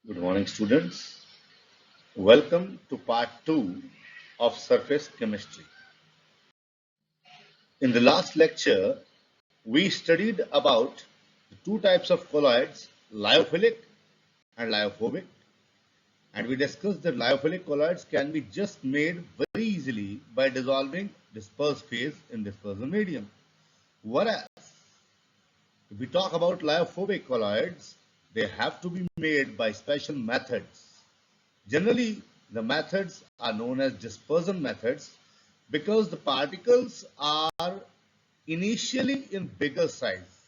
Good morning, students. Welcome to part 2 of surface chemistry. In the last lecture, we studied about the two types of colloids, lyophilic and lyophobic, and we discussed that lyophilic colloids can be just made very easily by dissolving dispersed phase in dispersion medium. Whereas, if we talk about lyophobic colloids, they have to be made by special methods. Generally, the methods are known as dispersion methods because the particles are initially in bigger size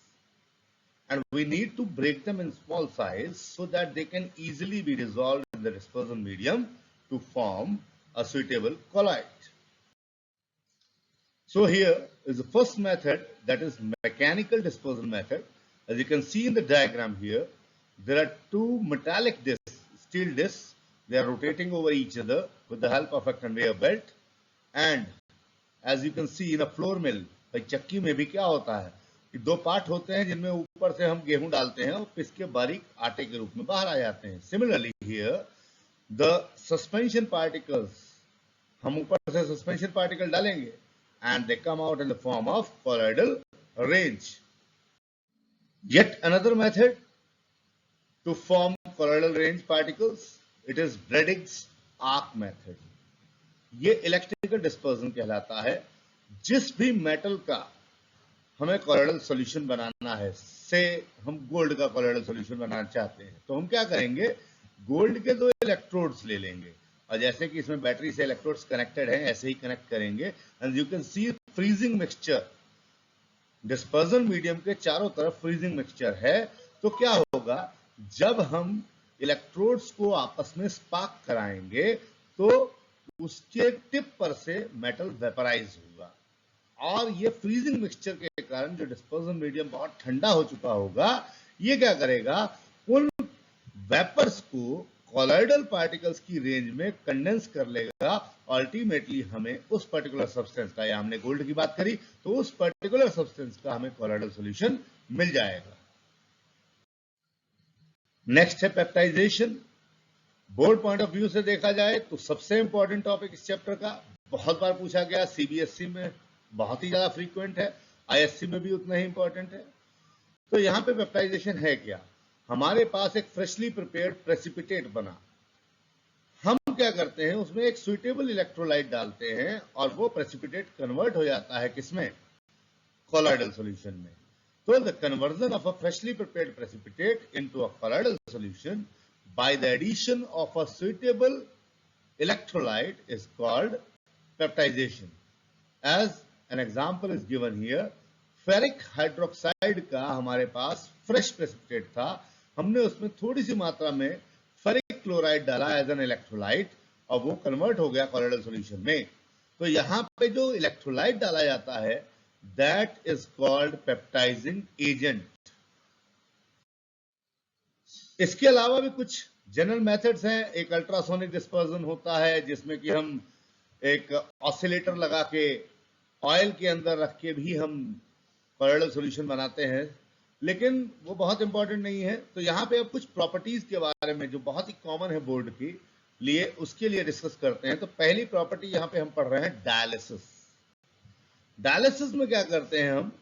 and we need to break them in small size so that they can easily be dissolved in the dispersion medium to form a suitable colloid. So here is the first method, that is mechanical dispersion method. As you can see in the diagram here, there are two metallic discs, steel discs. They are rotating over each other with the help of a conveyor belt. And as you can see in a floor mill, भाई चक्की में भी क्या होता है कि दो part होते हैं जिनमें ऊपर से हम गेहूं डालते हैं और पिस के बारीक आटे के रूप में बाहर आ जाते हैं. Similarly here, the suspension particles, हम ऊपर से सस्पेंशन पार्टिकल डालेंगे and they come out in the form of colloidal range. Yet another method to form colloidal range particles, it is Bradig's arc method. ये इलेक्ट्रिकल डिस्पर्सन कहलाता है. जिस भी metal का हमें कॉलोइडल सॉल्यूशन बनाना है, से हम गोल्ड का कॉलोइडल सॉल्यूशन बनाना चाहते हैं, तो हम क्या करेंगे, गोल्ड के दो इलेक्ट्रोड्स ले लेंगे और जैसे कि इसमें बैटरी से इलेक्ट्रोड्स कनेक्टेड हैं ऐसे ही कनेक्ट करेंगे. And you can see freezing mixture, dispersion medium के चारों तरफ फ्रीजिंग मिक्सचर है. तो क्या होगा, जब हम इलेक्ट्रोड्स को आपस में स्पार्क कराएंगे तो उसके टिप पर से मेटल वेपराइज होगा और ये फ्रीजिंग मिक्सचर के कारण जो डिस्पर्जन मीडियम बहुत ठंडा हो चुका होगा, ये क्या करेगा, उन वेपर्स को कॉलोइडल पार्टिकल्स की रेंज में कंडेंस कर लेगा. अल्टीमेटली हमें उस पर्टिकुलर सब्सटेंस का, या हमने गोल्ड की बात करी तो उस पर्टिकुलर सब्सटेंस का हमें कॉलोइडल सॉल्यूशन मिल जाएगा. नेक्स्ट है peptization. Board point of view से देखा जाए तो सबसे इंपॉर्टेंट टॉपिक इस चैप्टर का, बहुत बार पूछा गया, सीबीएसई में बहुत ही ज्यादा फ्रीक्वेंट है, आईएससी में भी उतना ही इंपॉर्टेंट है. तो यहां पे पेप्टाइजेशन है क्या, हमारे पास एक फ्रेशली प्रिपेयर्ड प्रेसिपिटेट बना, हम क्या करते हैं उसमें एक सुइटेबल इलेक्ट्रोलाइट डालते हैं और वो प्रेसिपिटेट कन्वर्ट हो जाता है किसमें, कॉलोइडल सॉल्यूशन में. तो the conversion of a freshly prepared precipitate into a colloidal solution by the addition of a suitable electrolyte is called peptidation. As an example is given here, ferric hydroxide का हमारे पास fresh precipitate था, हमने उसमें थोड़ी सी मात्रा में ferric chloride डाला as an electrolyte और वो कन्वर्ट हो गया कॉलोइडल सॉल्यूशन में. तो यहां पे जो इलेक्ट्रोलाइट डाला जाता है that is called peptising agent. इसके अलावा भी कुछ जनरल मेथड्स हैं. एक अल्ट्रासोनिक डिस्पर्जन होता है जिसमें कि हम एक ऑसिलेटर लगा के ऑयल के अंदर रख के भी हम कॉलोइडल सॉल्यूशन बनाते हैं, लेकिन वो बहुत इंपॉर्टेंट नहीं है. तो यहाँ पे अब कुछ प्रॉपर्टीज के बारे में जो बहुत ही कॉमन है बोर्ड के लिए, उसके लिए डिस्कस करते हैं. तो पहली प्रॉपर्टी यहाँ पे हम पढ़ रहे हैं डायलिसिस. डायलिसिस में क्या करते हैं, हम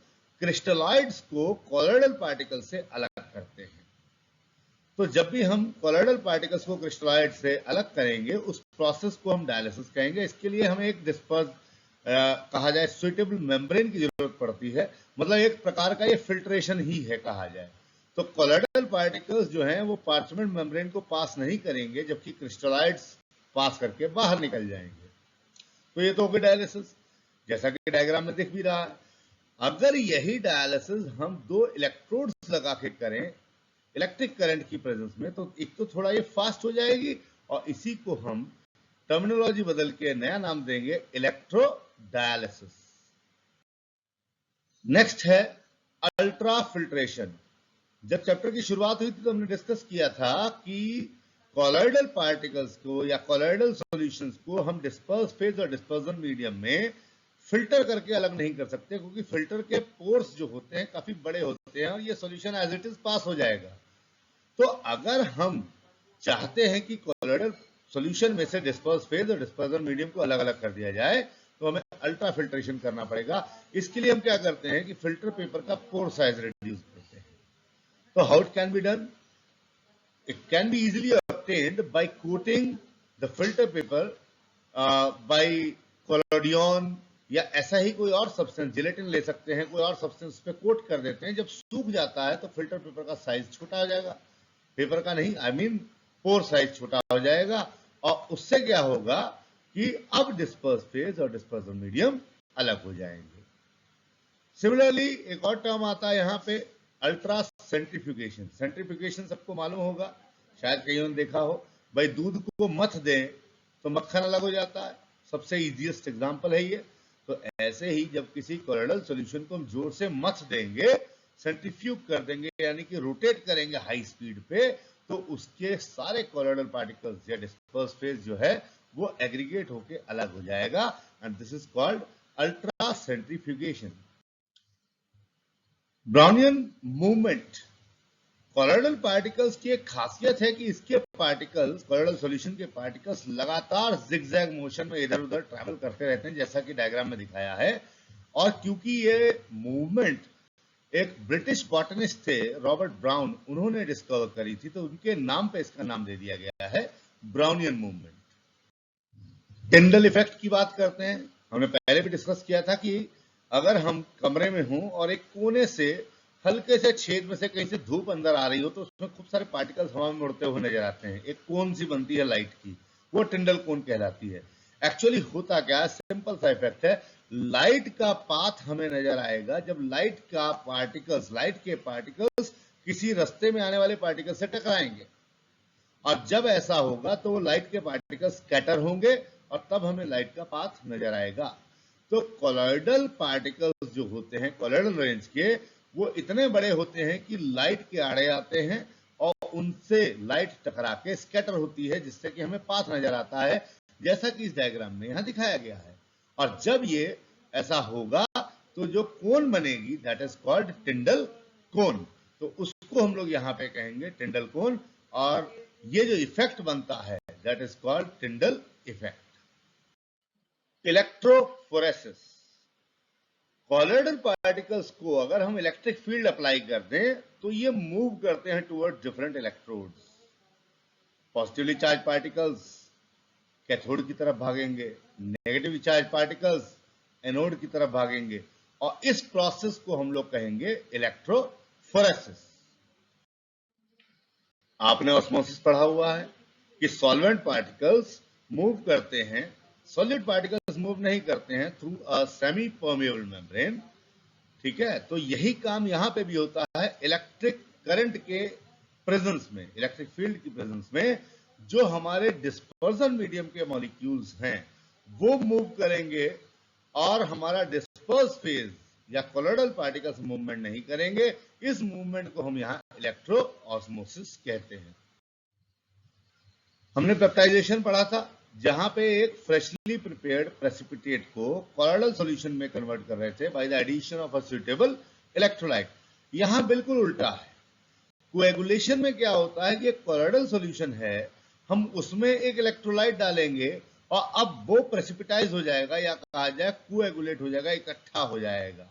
क्रिस्टलॉइड्स को कॉलोइडल पार्टिकल से अलग करते हैं. तो जब भी हम कॉलोइडल पार्टिकल्स को क्रिस्टलॉइड से अलग करेंगे उस प्रोसेस को हम डायलिसिस कहेंगे. इसके लिए हमें एक डिस्पर्स कहा जाए सुइटेबल मेम्ब्रेन की जरूरत पड़ती है, मतलब एक प्रकार का ये फिल्ट्रेशन ही है कहा जाए. तो कॉलोइडल पार्टिकल्स जो हैं वो पार्चमेंट मेम्ब्रेन को पास नहीं करेंगे जबकि क्रिस्टलॉइड्स पास करके बाहर निकल जाएंगे. तो ये तो हो गया डायलिसिस, जैसा कि डायग्राम में दिख भी रहा है. अगर यही डायलिसिस हम दो इलेक्ट्रोड्स लगा के करें इलेक्ट्रिक करंट की प्रेजेंस में, तो एक तो थोड़ा ये फास्ट हो जाएगी और इसी को हम टर्मिनोलॉजी बदल के नया नाम देंगे इलेक्ट्रो डायलिसिस. नेक्स्ट है अल्ट्रा फिल्ट्रेशन. जब चैप्टर की शुरुआत हुई थी तो हमने डिस्कस किया था कि कॉलोइडल पार्टिकल्स को या कॉलोइडल सॉल्यूशंस को हम डिस्पर्स फेज और डिस्पर्जन मीडियम में फिल्टर करके अलग नहीं कर सकते, क्योंकि फिल्टर के पोर्स जो होते हैं काफी बड़े होते हैं और ये solution as it is pass हो जाएगा. तो अगर हम चाहते हैं कि कोलोइडल सॉल्यूशन में से डिस्पर्स फेज और डिस्पर्जन मीडियम को अलग अलग कर दिया जाए, तो हमें अल्ट्रा फिल्ट्रेशन करना पड़ेगा। इसके लिए हम क्या करते हैं कि फिल्टर पेपर का पोर साइज रिड्यूस करते हैं। तो how it can be done? It can be easily obtained by coating the filter paper by collodion, या ऐसा ही कोई और सब्सटेंस, जिलेटिन ले सकते हैं, कोई और सब्सटेंस पे कोट कर देते हैं। जब सूख जाता है तो फिल्टर पेपर का साइज छोटा हो जाएगा, पेपर का नहीं, आई मीन पोर साइज छोटा हो जाएगा, और उससे क्या होगा कि अब डिस्पर्स फेज और डिस्पर्जन मीडियम अलग हो जाएंगे। सिमिलरली एक और टर्म आता है यहाँ पे, अल्ट्रा सेंट्रीफ्यूगेशन। सेंट्रीफ्यूगेशन सबको मालूम होगा, शायद कईयों ने देखा हो, भाई दूध को मथ दें तो मक्खन अलग हो जाता है, सबसे इजीएस्ट एग्जांपल है ये। तो ऐसे ही जब किसी कोलोइडल सॉल्यूशन को हम जोर से मथ देंगे, सेंट्रीफ्यूग कर देंगे, यानी कि रोटेट करेंगे हाई स्पीड पे, तो उसके सारे कोलोइडल पार्टिकल्स या डिस्पर्स फेज जो है वो एग्रीगेट होके अलग हो जाएगा, and this is called ultra centrifugation. Brownian movement, colloidal particles की एक खासियत है कि इसके पार्टिकल्स, कोलोइडल सॉल्यूशन के पार्टिकल्स लगातार जिगजैग मोशन में इधर उधर ट्रैवल करते रहते हैं, जैसा कि डायग्राम में दिखाया है। और क्योंकि ये मूवमेंट एक ब्रिटिश बॉटनिस्ट थे रॉबर्ट ब्राउन, उन्होंने डिस्कवर करी थी, तो उनके नाम पे इसका नाम दे दिया गया है ब्राउनियन मूवमेंट। टिंडल इफेक्ट की बात करते हैं, हमने पहले भी डिस्कस किया था कि अगर हम कमरे में हों और एक कोने से हल्के से छेद में से कहीं से धूप अंदर आ रही हो, तो उसमें खूब सारे पार्टिकल्स हवा में उड़ते हुए नजर आते हैं, एक कोन सी बनती है लाइट की, वो टिंडल कोन कहलाती है। एक्चुअली होता क्या है, सिंपल सा इफेक्ट है, लाइट का पाथ हमें नजर आएगा जब लाइट के पार्टिकल्स किसी रास्ते में आने वाले पार्टिकल से टकराएंगे, और जब ऐसा होगा तो वो लाइट के पार्टिकल्स स्कैटर होंगे और तब हमें लाइट का पाथ नजर आएगा। तो कोलोइडल पार्टिकल्स जो होते हैं कोलोइडल रेंज के, वो इतने बड़े होते हैं कि लाइट के आड़े आते हैं और उनसे लाइट टकरा के स्कैटर होती है, जिससे कि हमें पाथ नजर आता है, जैसा कि इस डायग्राम में यहां दिखाया गया है। और जब ये ऐसा होगा तो जो कोन बनेगी, दैट इज कॉल्ड टिंडल कोन, तो उसको हम लोग यहां पे कहेंगे टिंडल कोन, और ये जो इफेक्ट बनता है that is called Tyndall effect. Electrophoresis, colloidal particles को अगर हम इलेक्ट्रिक फील्ड अप्लाई कर दें तो ये मूव करते हैं toward different electrodes. Positively charge particles cathode की तरफ भागेंगे, नेगेटिवली चार्ज पार्टिकल्स एनोड की तरफ भागेंगे, और इस प्रोसेस को हम लोग कहेंगे इलेक्ट्रोफोरेसिस। आपने ऑस्मोसिस पढ़ा हुआ है कि सॉल्वेंट पार्टिकल्स मूव करते हैं, सॉलिड पार्टिकल्स मूव नहीं करते हैं through a semi permeable membrane, ठीक है। तो यही काम यहां पे भी होता है, इलेक्ट्रिक करंट के प्रेजेंस में, इलेक्ट्रिक फील्ड की प्रेजेंस में, जो हमारे डिस्पर्जन मीडियम के मॉलिक्यूल्स हैं वो मूव करेंगे, और हमारा डिस्पर्स फेज या कोलोइडल पार्टिकल्स मूवमेंट नहीं करेंगे। इस मूवमेंट को हम यहां इलेक्ट्रो ऑस्मोसिस कहते हैं। हमने पेप्टाइजेशन पढ़ा था, जहां पे एक फ्रेशली प्रिपेयर्ड प्रेसिपिटेट को कोलोइडल सॉल्यूशन में कन्वर्ट कर रहे थे by the addition of a suitable electrolyte. यहां बिल्कुल उल्टा है। कोएगुलेशन में क्या होता है कि एक कोलोइडल सॉल्यूशन है, हम उसमें एक इलेक्ट्रोलाइट डालेंगे और अब वो प्रेसिपिटाइज हो जाएगा, या कहा जाए कोएगुलेट हो जाएगा, इकट्ठा हो जाएगा,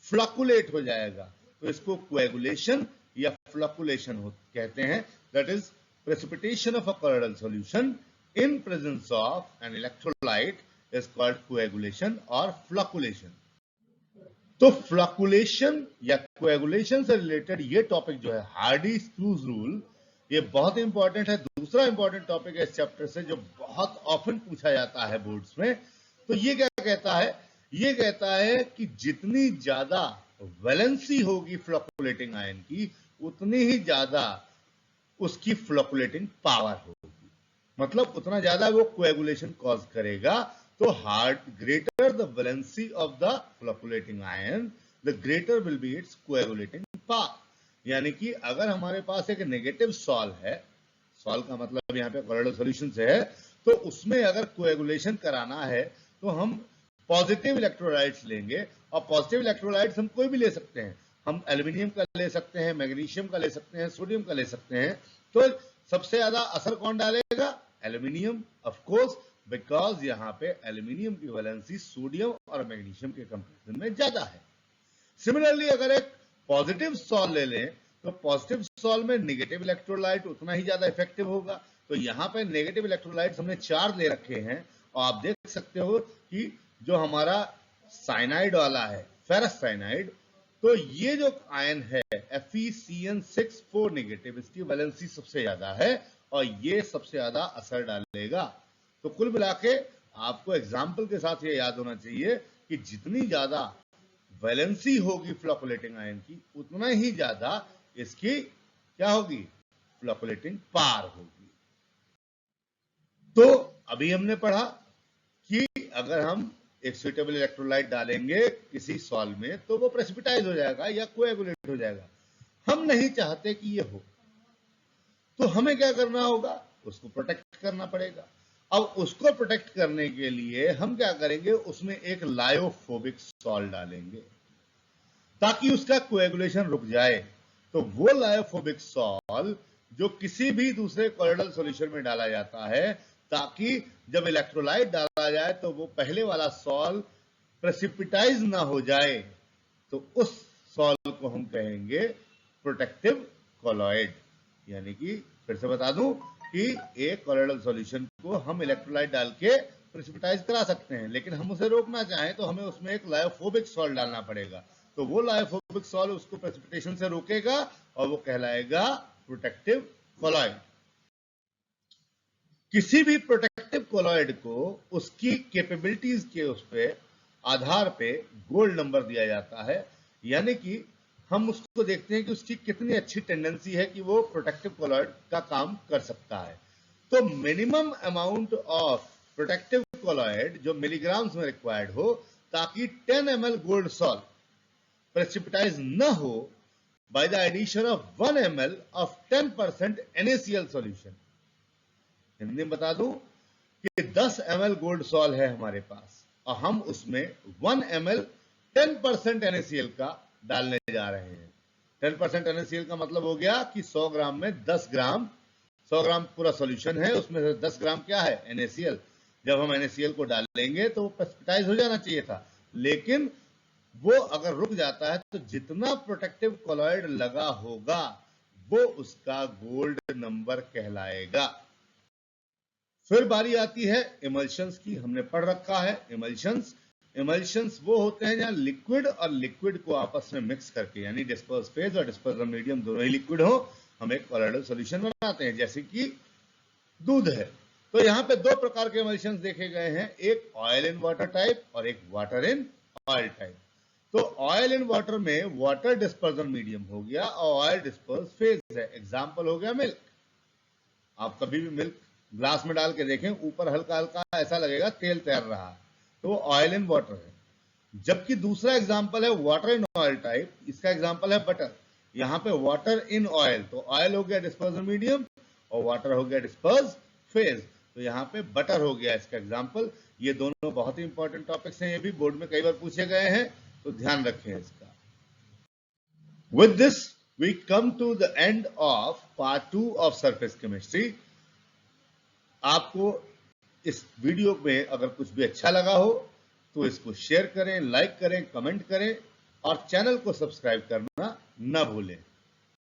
फ्लक्युलेट हो जाएगा। तो इसको कोएगुलेशन या फ्लक्युलेशन कहते हैं, that is precipitation of a colloidal solution in presence of an electrolyte is called coagulation or flocculation। तो फ्लक्युलेशन या कोएगुलेशन से रिलेटेड ये टॉपिक जो है हार्डी स्क्रूज रूल, ये बहुत इंपॉर्टेंट है। दूसरा इंपॉर्टेंट टॉपिक है इस चैप्टर से जो बहुत ऑफन पूछा जाता है बोर्ड्स में। तो ये क्या कहता है, ये कहता है कि जितनी ज्यादा वैलेंसी होगी फ्लक्युलेटिंग आयन की, उतनी ही ज्यादा उसकी फ्लक्युलेटिंग पावर होगी, मतलब उतना ज्यादा वो कोएगुलेशन कॉज करेगा। तो greater the valency of the flocculating ion, the greater will be its coagulating power. यानी कि अगर हमारे पास एक नेगेटिव सॉल है, सॉल का मतलब यहाँ पे कोलोइडल सॉल्यूशन से है, तो उसमें अगर कोएगुलेशन कराना है तो हम पॉजिटिव इलेक्ट्रोलाइट्स लेंगे, और पॉजिटिव इलेक्ट्रोलाइट्स हम कोई भी ले सकते हैं, हम एल्यूमिनियम का ले सकते हैं, मैग्नीशियम का ले सकते हैं, सोडियम का ले सकते हैं। तो सबसे ज्यादा असर कौन डालेगा? एल्यूमिनियम, ऑफ कोर्स, बिकॉज यहां पे एल्यूमिनियम की वैलेंसी सोडियम और मैग्नीशियम के कंपैरिजन में ज्यादा है। सिमिलरली अगर एक पॉजिटिव सॉल ले लें तो पॉजिटिव सॉल में नेगेटिव इलेक्ट्रोलाइट उतना ही ज्यादा इफेक्टिव होगा। तो यहां पे नेगेटिव इलेक्ट्रोलाइट्स हमने 4 ले रखे हैं और आप देख सकते हो कि जो हमारा साइनाइड वाला है, फेरस साइनाइड, तो ये जो आयन है FeCN6 नेगेटिव, इसकी वैलेंसी सबसे ज्यादा है और ये सबसे ज्यादा असर डालेगा। तो कुल मिला के आपको एग्जाम्पल के साथ ये याद होना चाहिए कि जितनी ज्यादा वैलेंसी होगी फ्लोकुलेटिंग आयन की, उतना ही ज्यादा इसकी क्या होगी? फ्लोकुलेटिंग पावर होगी। तो अभी हमने पढ़ा कि अगर हम एक सुइटेबल इलेक्ट्रोलाइट डालेंगे किसी सॉल्व में तो वो प्रेसिपिटाइज हो जाएगा या कोएगुलेट हो जाएगा। हम नहीं चाहते कि ये हो, तो हमें क्या करना होगा? उसको प्रोटेक्ट करना पड़ेगा। अब उसको प्रोटेक्ट करने के लिए हम क्या करेंगे? उसमें एक लायोफोबिक सॉल्ट डालेंगे ताकि उसका कोएगुलेशन रुक जाए। तो वो लायोफोबिक सॉल्ट जो किसी भी दूसरे कोलोइडल सॉल्यूशन में डाला जाता है, ताकि जब इलेक्ट्रोलाइट डाला जाए तो वो पहले वाला सॉल्ट प्रेसिपिटाइज ना हो जाए, तो उस सॉल्ट को हम कहेंगे प्रोटेक्टिव कोलॉइड। यानी कि फिर से बता दूं कि एक कोलोइडल सॉल्यूशन को हम इलेक्ट्रोलाइट डाल के प्रेसिपिटाइज करा सकते हैं, लेकिन हम उसे रोकना चाहें तो हमें उसमें एक लायोफोबिक सॉल्ट डालना पड़ेगा। तो वो लायोफोबिक सॉल्ट उसको प्रेसिपिटेशन से रोकेगा और वो कहलाएगा प्रोटेक्टिव कोलॉइड। किसी भी प्रोटेक्टिव कोलॉइड को उसकी कैपेबिलिटीज के उस पे आधार पे गोल्ड नंबर दिया जाता है। यानी कि हम उसको देखते हैं कि उसकी कितनी अच्छी टेंडेंसी है कि वो प्रोटेक्टिव कोलॉइड का काम कर सकता है। तो minimum amount of protective colloid जो मिलीग्राम्स में रिक्वायर्ड हो, ताकि 10 ml गोल्ड सॉल्ट प्रेसिपिटाइज न हो by the addition of 1 ml of 10% NaCl solution. Hindi में बता दूं कि 10 ml गोल्ड सॉल्ट है हमारे पास और हम उसमें 1 ml 10% NaCl का डालने जा रहे हैं। 10% NaCl का मतलब हो गया कि 100 ग्राम में 10 ग्राम, 100 ग्राम पूरा सॉल्यूशन है, उसमें से 10 ग्राम क्या है? NaCl। जब हम NaCl को डालेंगे तो वो प्रेसिपिटाइज हो जाना चाहिए था, लेकिन वो अगर रुक जाता है तो जितना प्रोटेक्टिव कोलॉइड लगा होगा वो उसका गोल्ड नंबर कहलाएगा। फिर बारी आती है इमल्शंस की। हमने पढ़ रखा है इमल्शंस वो होते हैं जहां लिक्विड और लिक्विड को आपस में मिक्स करके, यानी डिस्पर्स फेज और डिस्पर्सल मीडियम दोनों ही लिक्विड हो, हम एक कोलॉइडल सॉल्यूशन बनाते हैं, जैसे कि दूध है। तो यहां पे दो प्रकार के इमल्शंस देखे गए हैं, एक ऑयल इन वाटर टाइप और एक वाटर इन ऑयल टाइप। तो ऑयल इन वाटर में वाटर डिस्पर्सल मीडियम हो गया और ऑयल डिस्पर्स फेज है। एग्जांपल हो गया मिल्क। आप कभी भी मिल्क ग्लास में डाल के देखें, ऊपर हल्का हल्का ऐसा लगेगा तेल तैर रहा है, तो ऑयल इन वाटर है। जबकि दूसरा एग्जांपल है वाटर इन ऑयल टाइप, इसका एग्जांपल है बटर। यहां पे वाटर इन ऑयल, तो ऑयल हो गया डिस्पर्सल मीडियम और वाटर हो गया डिस्पर्स फेज, तो यहां पे बटर हो गया इसका एग्जांपल। ये दोनों बहुत ही इंपॉर्टेंट टॉपिक्स हैं, ये भी बोर्ड में कई बार पूछे गए हैं, तो ध्यान रखें इसका। With this we come to the end of part 2 of surface chemistry. आपको इस वीडियो में अगर कुछ भी अच्छा लगा हो तो इसको शेयर करें, लाइक करें, कमेंट करें और चैनल को सब्सक्राइब करना न भूलें।